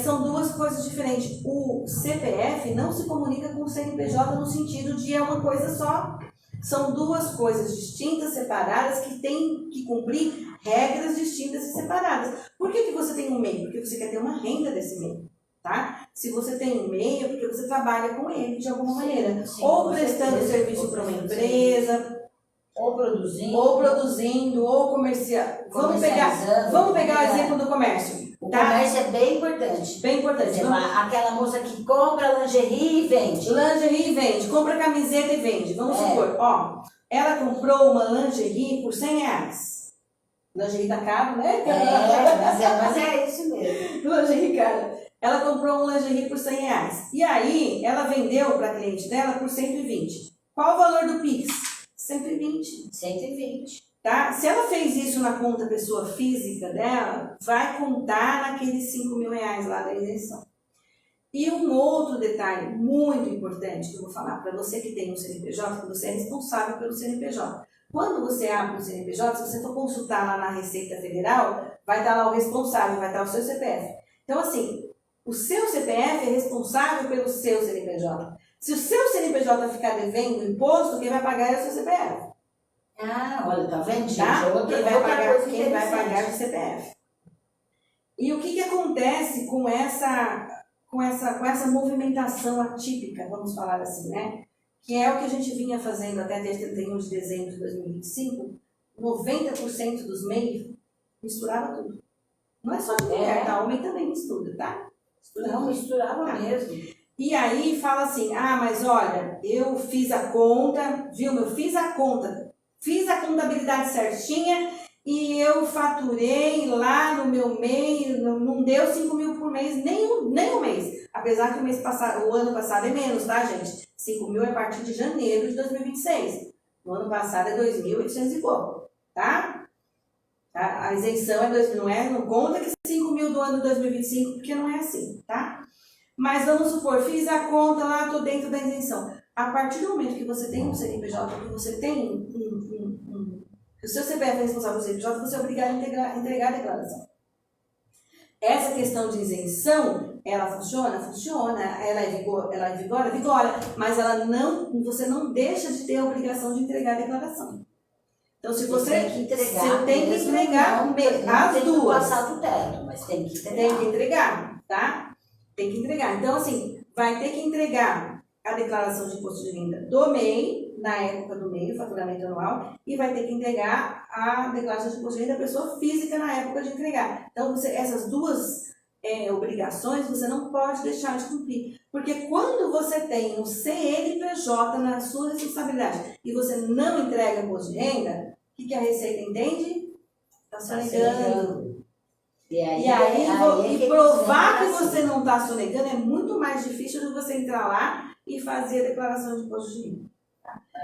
São duas coisas diferentes. O CPF não se comunica com o CNPJ no sentido de é uma coisa só. São duas coisas distintas, separadas, que têm que cumprir regras distintas e separadas. Por que você tem um MEI? Porque você quer ter uma renda desse MEI. Tá? Se você tem um MEI, é porque você trabalha com ele de alguma maneira. Sim, ou prestando serviço para uma empresa, ou produzindo, ou comercial. Vamos pegar o exemplo do comércio. O tá? comércio é bem importante. Bem importante. Exemplo, aquela moça que compra lingerie e vende. Lingerie e vende, compra camiseta e vende. Vamos supor, ó, ela comprou uma lingerie por R$100. Lingerie tá caro, né? Mas é isso mesmo. Lingerie cara. Ela comprou um lingerie por R$100. E aí, ela vendeu para a cliente dela por 120. Qual o valor do Pix? 120. 120. Tá? Se ela fez isso na conta pessoa física dela, vai contar naqueles R$5.000 lá da isenção. E um outro detalhe muito importante que eu vou falar para você que tem um CNPJ, que você é responsável pelo CNPJ. Quando você abre um CNPJ, se você for consultar lá na Receita Federal, vai estar lá o responsável, vai estar o seu CPF. Então, assim, o seu CPF é responsável pelo seu CNPJ. Se o seu CNPJ ficar devendo imposto, quem vai pagar é o seu CPF. Ah, olha, tá vendo, gente? Tá? Quem vai pagar é o CPF. E o que acontece com essa movimentação atípica, vamos falar assim, né? Que é o que a gente vinha fazendo até 31 de dezembro de 2025, 90% dos MEI misturava tudo. Não é só de mulher, tá? Homem também mistura, tá? Misturava mesmo. E aí fala assim, mas olha, eu fiz a conta, viu? Eu fiz a contabilidade certinha e eu faturei lá no meu mês, não deu 5.000 por mês, nem um mês. Apesar que o ano passado é menos, tá, gente? 5.000 é a partir de janeiro de 2026. No ano passado é 2.800 e pouco, tá? A isenção é 2.000, não conta que 5.000 do ano 2025, porque não é assim, tá? Mas vamos supor, fiz a conta lá, estou dentro da isenção. A partir do momento que você tem um CNPJ, que você tem que o seu CPF é responsável pelo CNPJ, você é obrigado a entregar a declaração. Essa questão de isenção, ela funciona? Funciona. Ela vigora, mas você não deixa de ter a obrigação de entregar a declaração. Então, se você tem que entregar, as duas. Passar do teto, mas tem que entregar. Tem que entregar, tá? Tem que entregar. Então, assim, vai ter que entregar a declaração de imposto de renda do MEI, na época do MEI, o faturamento anual, e vai ter que entregar a declaração de imposto de renda da pessoa física na época de entregar. Então, essas duas obrigações você não pode deixar de cumprir. Porque quando você tem um CNPJ na sua responsabilidade e você não entrega imposto de renda, o que a Receita entende? Está sonegando. E aí, e provar que você não está sonegando é muito mais difícil do que você entrar lá e fazer a declaração de imposto de renda.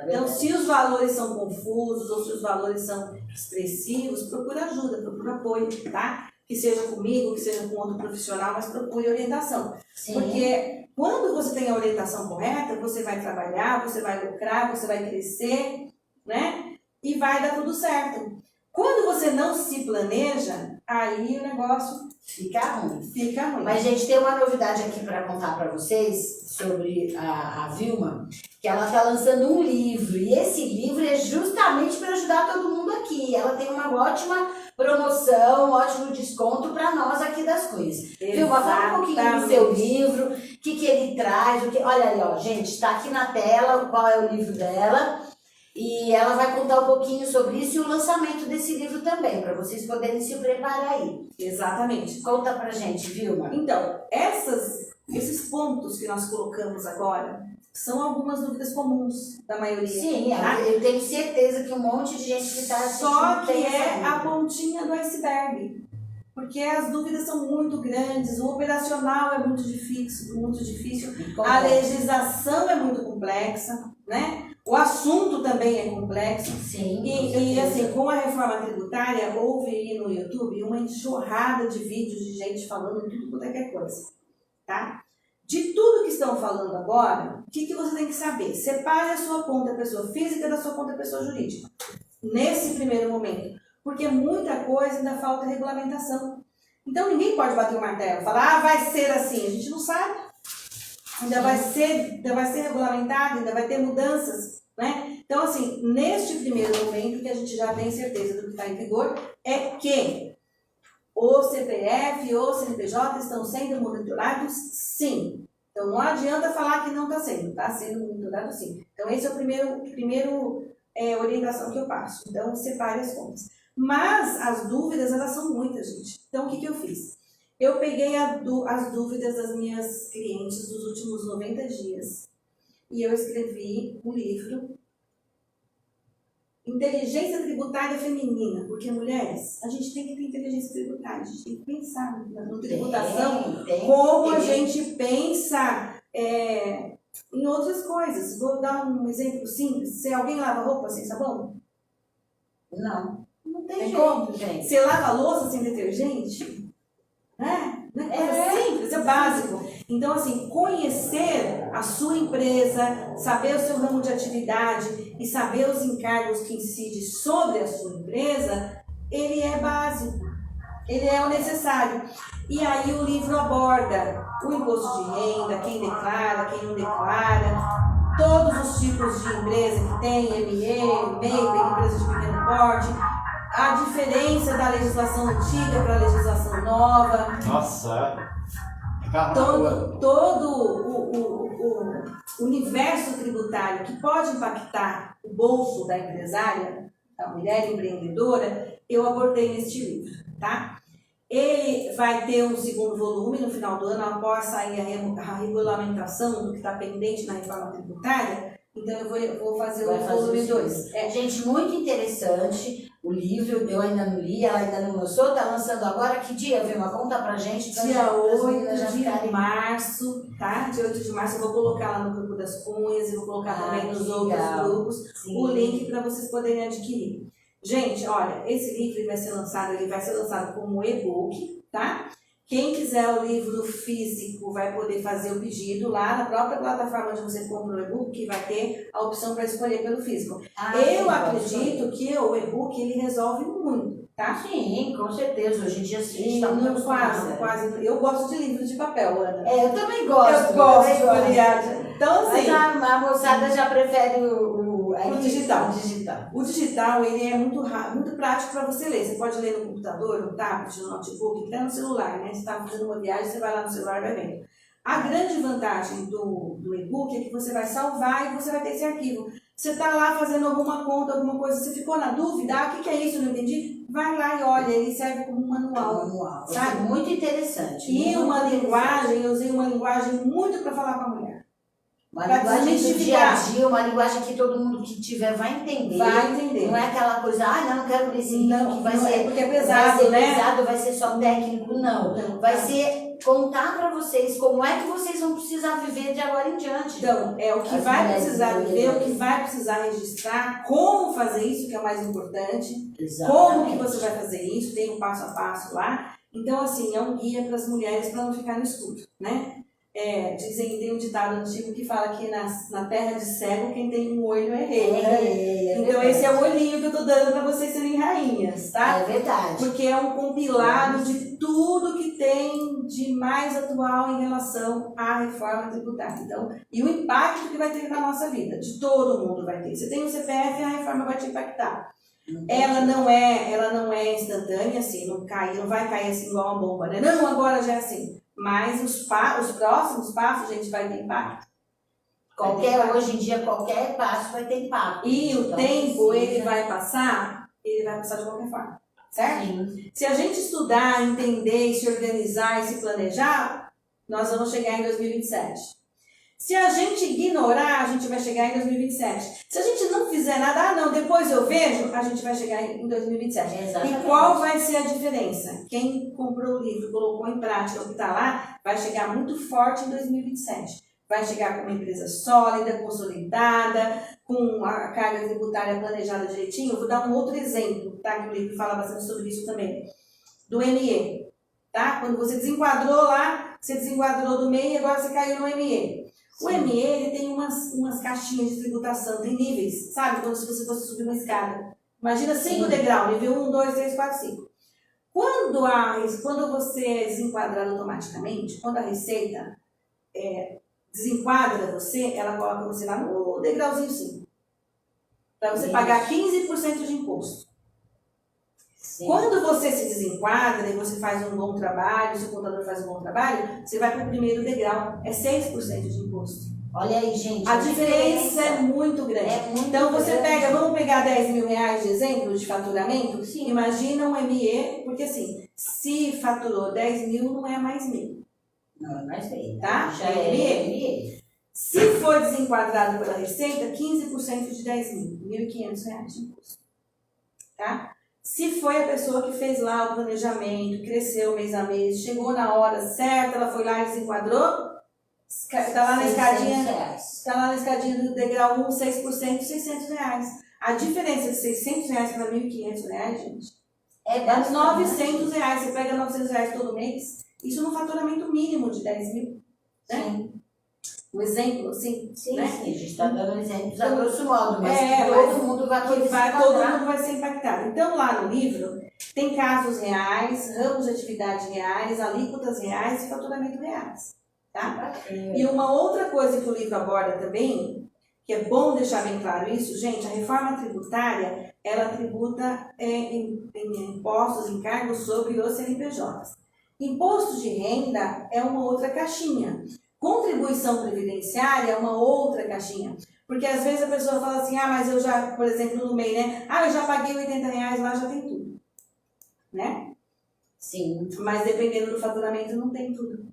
Então, se os valores são confusos ou se os valores são expressivos, procura ajuda, procura apoio, tá? Que seja comigo, que seja com outro profissional, mas procure orientação. Sim. Porque quando você tem a orientação correta, você vai trabalhar, você vai lucrar, você vai crescer, né? E vai dar tudo certo. Quando você não se planeja, aí o negócio fica ruim. Fica ruim. Mas, gente, tem uma novidade aqui para contar para vocês sobre a Vilma, que ela está lançando um livro, e esse livro é justamente para ajudar todo mundo aqui. Ela tem uma ótima promoção, um ótimo desconto para nós aqui das Cunhas. Vilma, fala um pouquinho do seu livro, o que ele traz, olha aí, ó, gente, está aqui na tela qual é o livro dela. E ela vai contar um pouquinho sobre isso e o lançamento desse livro também, para vocês poderem se preparar aí. Exatamente. Conta pra gente, Vilma. Então, esses pontos que nós colocamos agora são algumas dúvidas comuns da maioria. Sim, tá? eu tenho certeza que um monte de gente que está assistindo Só que tem é essa a pontinha do iceberg. Porque as dúvidas são muito grandes, o operacional é muito difícil, a legislação é muito complexa, né? O assunto também é complexo. Sim. E assim, com a reforma tributária, houve aí no YouTube uma enxurrada de vídeos de gente falando tudo quanto é que é coisa. Tá? De tudo que estão falando agora, o que você tem que saber? Separe a sua conta pessoa física da sua conta pessoa jurídica. Nesse primeiro momento. Porque muita coisa ainda falta regulamentação. Então ninguém pode bater o martelo e falar, vai ser assim. A gente não sabe. Ainda vai ser regulamentado, ainda vai ter mudanças, né? Então, assim, neste primeiro momento, que a gente já tem certeza do que está em vigor, é que o CPF e o CNPJ estão sendo monitorados, sim. Então, não adianta falar que não está sendo monitorado, sim. Então, esse é o primeiro orientação que eu passo. Então, separe as contas. Mas as dúvidas, elas são muitas, gente. Então, o que eu fiz? Eu peguei as dúvidas das minhas clientes dos últimos 90 dias e eu escrevi um livro, Inteligência Tributária Feminina, porque mulheres, a gente tem que ter inteligência tributária, a gente tem que pensar na tributação como a gente pensa em outras coisas. Vou dar um exemplo simples. Se alguém lava roupa sem sabão? Não tem Tem jeito, como? gente. Você lava a louça sem detergente? Né? Não é coisa simples, é básico. Então, assim, conhecer a sua empresa, saber o seu ramo de atividade e saber os encargos que incidem sobre a sua empresa, ele é básico, ele é o necessário. E aí o livro aborda o imposto de renda, quem declara, quem não declara, todos os tipos de empresa que tem, ME, MEI, empresa de pequeno porte, a diferença da legislação antiga para a legislação nova. Nossa, todo o universo tributário que pode impactar o bolso da empresária, da mulher empreendedora, eu abordei neste livro, tá? Ele vai ter um segundo volume no final do ano, após sair a regulamentação do que está pendente na reforma tributária. Então eu vou fazer o volume 2. Gente, muito interessante o livro, eu ainda não li, ela ainda não lançou, tá lançando agora. Que dia, Vilma? Conta pra gente. Dia 8 de março, tá? Dia 8 de março eu vou colocar lá no grupo das Cunhas e vou colocar também nos outros grupos o link para vocês poderem adquirir. Gente, olha, esse livro vai ser lançado como e-book, tá? Quem quiser o livro físico vai poder fazer o pedido lá na própria plataforma onde você compra o e-book, que vai ter a opção para escolher pelo físico. Eu acredito que o e-book ele resolve muito, tá? Sim, com certeza. Hoje em dia sim, está muito quase. Eu gosto de livro de papel, Ana. Eu também gosto. Eu gosto de folhear. Então, assim, mas a moçada já prefere o digital. O O digital ele é muito prático para você ler. Você pode ler no computador, no tablet, no notebook, até no celular, né? Você está fazendo uma viagem, você vai lá no celular e vai vendo. A grande vantagem do e-book é que você vai salvar e você vai ter esse arquivo. Você está lá fazendo alguma conta, alguma coisa, você ficou na dúvida, o que é isso, não entendi? Vai lá e olha, ele serve como um manual, sabe? Muito interessante. E eu usei uma linguagem muito para falar com a mulher. Uma Pra linguagem do dia a desmistificar. dia, uma linguagem que todo mundo que tiver vai entender. Vai entender. Não é aquela coisa, não quero ler esse livro que vai não ser, porque é pesado, vai ser né? pesado, vai ser só técnico, não. Não, Vai não. ser contar para vocês como é que vocês vão precisar viver de agora em diante. Então, é o que As vai mulheres precisar do viver, o que livro. vai precisar registrar, como fazer isso, que é o mais importante, Exatamente. como que você vai fazer isso, tem um passo a passo lá. Então, assim, é um guia para as mulheres para não ficar no escuro, né? Tem um ditado antigo que fala que na terra de cego, quem tem um olho é rei, né? Então, verdade. esse é o olhinho que eu tô dando para vocês serem rainhas, tá? É verdade. Porque é um compilado de tudo que tem de mais atual em relação à reforma tributária. Então, e o impacto que vai ter na nossa vida, de todo mundo vai ter. Você tem o CPF, a reforma vai te impactar. Ela não é instantânea, assim, não vai cair assim igual uma bomba, né? Não, agora já é assim. Mas os próximos passos, gente, vai ter impacto. Hoje em dia, qualquer passo vai ter impacto. E o Então, tempo, precisa- ele vai passar de qualquer forma, certo? Sim. Se a gente estudar, entender, se organizar e se planejar, nós vamos chegar em 2027. Se a gente ignorar, a gente vai chegar em 2027. Se a gente não fizer nada, não, depois eu vejo, a gente vai chegar em 2027. Exatamente. E qual vai ser a diferença? Quem comprou o livro, colocou em prática o que está lá, vai chegar muito forte em 2027. Vai chegar com uma empresa sólida, consolidada, com a carga tributária planejada direitinho. Eu vou dar um outro exemplo, tá? Que o livro fala bastante sobre isso também. Do ME, tá? Quando você desenquadrou lá, você desenquadrou do MEI e agora você caiu no ME. O ME, ele tem umas caixinhas de tributação, tem níveis, sabe? Como se você fosse subir uma escada. Imagina 5 degraus, nível 1, 2, 3, 4, 5. Quando você é desenquadrado automaticamente, quando a Receita desenquadra você, ela coloca você lá no degrauzinho 5. Para você pagar 15% de imposto. Sim. Quando você se desenquadra e você faz um bom trabalho, o seu contador faz um bom trabalho, você vai para o primeiro degrau, é 6% de imposto. Olha aí, gente. A diferença é muito grande. É muito Então você grande. vamos pegar 10 mil reais de exemplo de faturamento? Sim. Imagina um ME, porque assim, se faturou 10 mil, não é mais mil. Não, é mais feio. Tá? Já É é ME. ME. Se for desenquadrado pela Receita, 15% de 10 mil, R$ 1.500 de imposto. Tá? Se foi a pessoa que fez lá o planejamento, cresceu mês a mês, chegou na hora certa, ela foi lá e desenquadrou, está lá na escadinha do degrau 1, 6%, R$600. A diferença de R$600 para R$1.500, gente, dá R$900. Você pega R$900 todo mês, isso no faturamento mínimo de 10 mil. Né? Sim. Um exemplo, assim, Sim, né? sim, a gente está dando exemplos a grosso modo, mas mas todo mundo vai poder se todo enquadrar. mundo vai ser impactado. Então, lá no livro, tem casos reais, ramos de atividade reais, alíquotas reais e faturamento reais. Tá? E uma outra coisa que o livro aborda também, que é bom deixar bem claro isso, gente, a reforma tributária, ela tributa em impostos, encargos sobre os CNPJs. Imposto de renda é uma outra caixinha. Contribuição previdenciária é uma outra caixinha. Porque às vezes a pessoa fala assim, mas eu já, por exemplo, no MEI, né? Eu já paguei R$80, lá já tem tudo. Né? Sim. Mas dependendo do faturamento não tem tudo.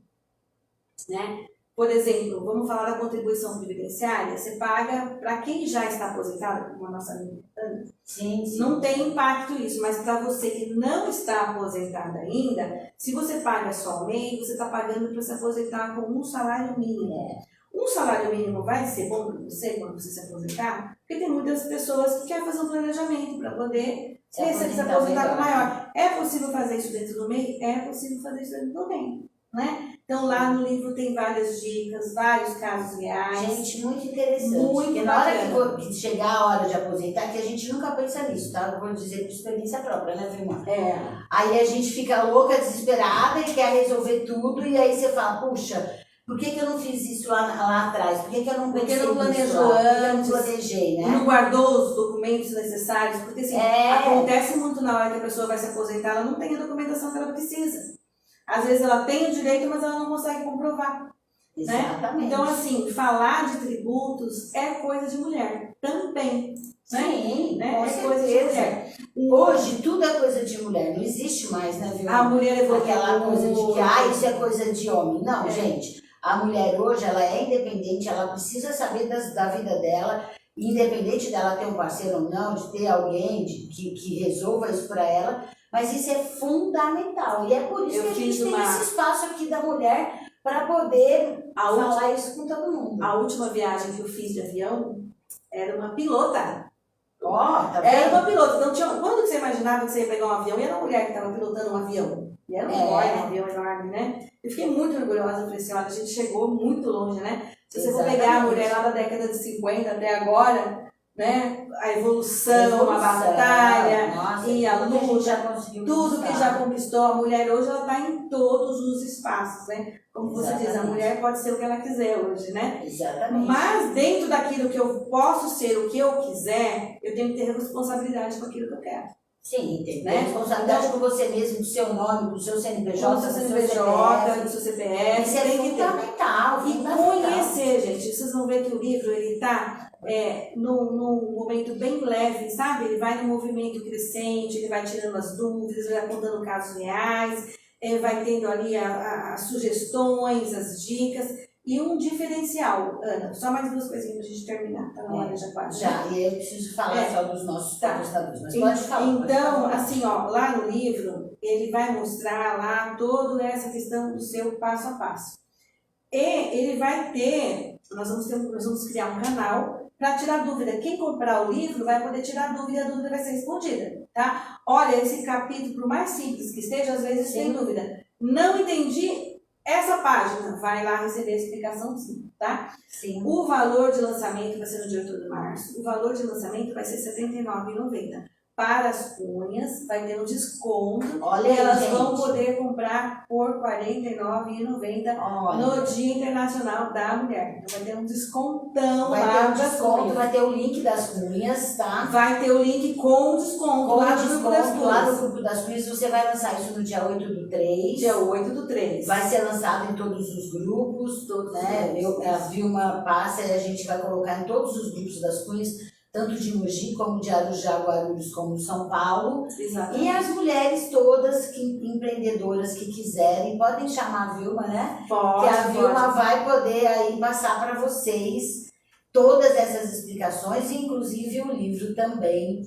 Né? Por exemplo, vamos falar da contribuição previdenciária, você paga para quem já está aposentado, como a nossa amiga Ana, Sim. não tem impacto isso, mas para você que não está aposentada ainda, se você paga só o MEI, você está pagando para se aposentar com um salário mínimo. Um salário mínimo vai ser bom para você quando você se aposentar? Porque tem muitas pessoas que querem fazer um planejamento para poder se aposentar com maior. É possível fazer isso dentro do MEI? É possível fazer isso dentro do MEI. Né? Então lá no livro tem várias dicas, vários casos reais. Gente, muito interessante. Muito porque na hora bacana. que chegar a hora de aposentar, que a gente nunca pensa nisso, tá? Eu vou dizer por experiência própria, né, Vilma? Aí a gente fica louca, desesperada e quer resolver tudo, e aí você fala, puxa, por que eu não fiz isso lá atrás? Por que eu não pensei Porque não nisso planejou lá? Por que eu não antes, planejei, né? não guardou os documentos necessários, porque assim, acontece muito na hora que a pessoa vai se aposentar, ela não tem a documentação que ela precisa. Às vezes ela tem o direito, mas ela não consegue comprovar. Exatamente. Né? Então, assim, falar de tributos é coisa de mulher também. Sim, né? com É certeza. coisa de mulher. Hoje tudo é coisa de mulher, não existe mais, né, Vilma? A mulher evoluiu. Aquela coisa de que, isso é coisa de homem. Não, gente. A mulher hoje, ela é independente, ela precisa saber da vida dela, independente dela ter um parceiro ou não, de ter alguém que resolva isso para ela, mas isso é fundamental. E é por isso que a gente tem esse espaço aqui da mulher para poder falar isso com todo mundo. A última viagem que eu fiz de avião era uma pilota. Tá Era uma pilota. Então, quando você imaginava que você ia pegar um avião, e era uma mulher que estava pilotando um avião. E era um avião enorme, né? Eu fiquei muito orgulhosa, eu falei assim, olha, a gente chegou muito longe, né? Se você for pegar a mulher lá da década de 50 até agora, né? A evolução, a batalha, nossa, e a luta, tudo que já conquistou. A mulher hoje, ela está em todos os espaços, né? Como você diz, a mulher pode ser o que ela quiser hoje, né? Exatamente. Mas dentro daquilo que eu posso ser o que eu quiser, eu tenho que ter responsabilidade com aquilo que eu quero. Sim, tem né? Responsabilidade com você mesmo, com o seu nome, com o seu CNPJ, com o seu CNPJ, com o seu CPF. Isso é fundamental. E conhecer, gente. Vocês vão ver que o livro, ele está num momento bem leve, sabe? Ele vai no movimento crescente, ele vai tirando as dúvidas, vai apontando casos reais, vai tendo ali as sugestões, as dicas. E um diferencial, Ana, só mais duas coisinhas pra gente terminar, tá na hora já quase. Já, e eu preciso falar só dos nossos patrocinadores, mas pode falar. Então, assim, ó, lá no livro, ele vai mostrar lá toda essa questão do seu passo a passo. E ele vai ter, nós vamos criar um canal para tirar dúvida. Quem comprar o livro vai poder tirar dúvida e a dúvida vai ser respondida, tá? Olha, esse capítulo, por mais simples que esteja, às vezes tem dúvida. Não entendi essa página, vai lá receber a explicação sim, tá? Sim. O valor de lançamento vai ser no dia 8 de março. O valor de lançamento vai ser R$ 79,90. Para as cunhas, vai ter um desconto. Olha, e elas gente, vão poder comprar por R$ 49,90 no Dia Internacional da Mulher. Então vai ter um descontão vai lá ter um das desconto, cunhas. vai ter o link das cunhas, tá? Vai ter o link com desconto lá no grupo das cunhas. Lá no grupo das cunhas. Você vai lançar isso no dia 8/3. Dia 8/3. Vai ser lançado em todos os grupos, né? A Vilma passa e a gente vai colocar em todos os grupos das cunhas, tanto de Mogi, como de Arujá, Guarulhos, como de São Paulo. Exatamente. E as mulheres todas, empreendedoras que quiserem, podem chamar a Vilma, né? Pode, que a Vilma vai poder aí passar para vocês todas essas explicações, inclusive o livro também.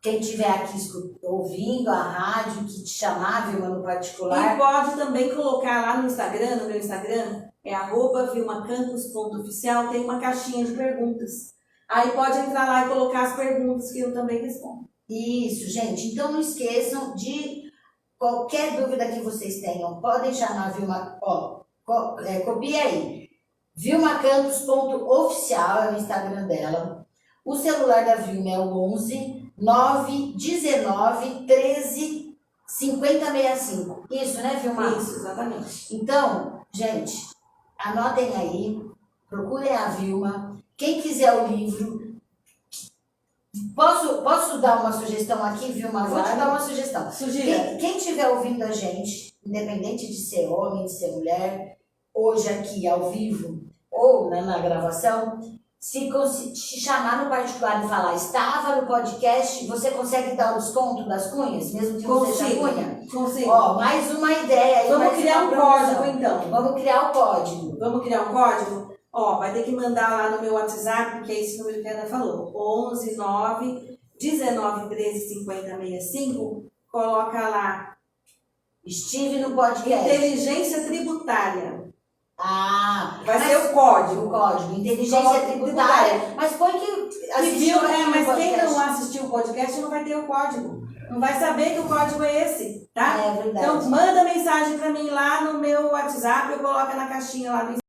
Quem estiver aqui ouvindo a rádio, que te chamar, a Vilma no particular. E pode também colocar lá no Instagram, no meu Instagram, é @vilmacampos.oficial, tem uma caixinha de perguntas. Aí pode entrar lá e colocar as perguntas que eu também respondo. Isso, gente. Então não esqueçam de qualquer dúvida que vocês tenham. Podem chamar a Vilma, copia aí. vilmacampos.oficial é o Instagram dela. O celular da Vilma é o 11 919 13 5065. Isso, né, Vilma? Isso, exatamente. Então, gente, anotem aí, procurem a Vilma. Quem quiser o livro, posso dar uma sugestão aqui, Vilma? Vou te dar uma sugestão. Sugira. Quem estiver ouvindo a gente, independente de ser homem, de ser mulher, hoje aqui ao vivo ou na gravação, se te chamar no particular e falar, estava no podcast, você consegue dar o desconto das cunhas, mesmo que não seja cunha? Consigo. Ó, mais uma ideia aí. Vamos criar um código, então. Vamos criar o código. Vamos criar um código? Ó, vai ter que mandar lá no meu WhatsApp, porque é esse número que a Ana falou. 11 9 19 13 50 65. Coloca lá. Estive no podcast. Inteligência tributária. Ah, vai ser o código. O código. Inteligência tributária. Mas põe que assistiu mas quem não assistiu o podcast não vai ter o código. Não vai saber que o código é esse, tá? É verdade. Então, manda mensagem pra mim lá no meu WhatsApp, eu coloco na caixinha lá no